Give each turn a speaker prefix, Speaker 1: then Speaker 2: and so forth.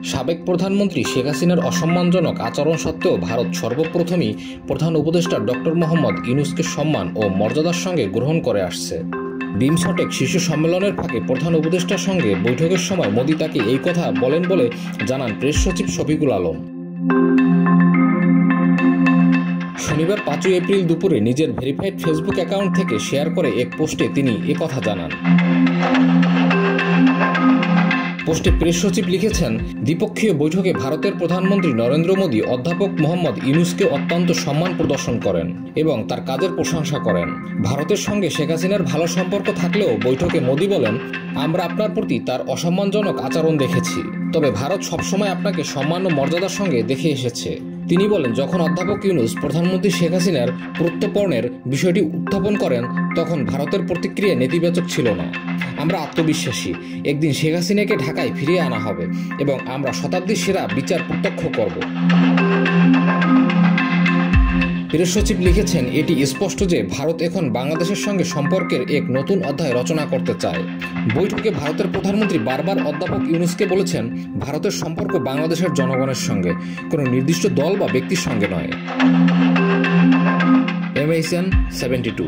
Speaker 1: সাবেক প্রধানমন্ত্রী শেখ হাসিনার অসম্মানজনক আচরণ সত্ত্বেও ভারত সর্বপ্রথমই প্রধান উপদেষ্টা ডক্টর মোহাম্মদ ইউনূসকে সম্মান ও মর্যাদার সঙ্গে গ্রহণ করে আসছে। বিমস্টেক শীর্ষ সম্মেলনের ফাঁকে প্রধান উপদেষ্টার সঙ্গে বৈঠকের সময় মোদি তাকে এই কথা বলেন বলে জানান প্রেস সচিব শফিকুল আলম। শনিবার 5 এপ্রিল দুপুরে নিজের ভেরিফাইড ফেসবুক অ্যাকাউন্ট থেকে শেয়ার করে এক পোস্টে তিনি একথা জানান। পোস্টে প্রেস সচিব লিখেছেন, দ্বিপক্ষীয় বৈঠকে ভারতের প্রধানমন্ত্রী নরেন্দ্র মোদী অধ্যাপক মোহাম্মদ ইউনূসকে অত্যন্ত সম্মান প্রদর্শন করেন এবং তার কাজের প্রশংসা করেন। ভারতের সঙ্গে শেখ হাসিনার ভালো সম্পর্ক থাকলেও বৈঠকে মোদী বলেন, আমরা আপনার প্রতি তার অসম্মানজনক আচরণ দেখেছি, তবে ভারত সবসময় আপনাকে সম্মান ও মর্যাদার সঙ্গে দেখে এসেছে। তিনি বলেন, যখন অধ্যাপক ইউনূস প্রধানমন্ত্রী শেখ হাসিনার প্রত্যর্পণের বিষয়টি উত্থাপন করেন তখন ভারতের প্রতিক্রিয়া নেতিবাচক ছিল না। আমরা আত্মবিশ্বাসী, একদিন শেখ হাসিনাকে ঢাকায় ফিরিয়ে আনা হবে এবং আমরা শতাব্দীর সেরা বিচার প্রত্যক্ষ করব। প্রেস সচিব লিখেছেন, এটি স্পষ্ট যে ভারত এখন বাংলাদেশের সঙ্গে সম্পর্কের এক নতুন অধ্যায় রচনা করতে চায়। বৈঠকে ভারতের প্রধানমন্ত্রী বারবার অধ্যাপক ইউনূসকে বলেছেন, ভারতের সম্পর্ক বাংলাদেশের জনগণের সঙ্গে, কোনো নির্দিষ্ট দল বা ব্যক্তির সঙ্গে নয়। MSN 72।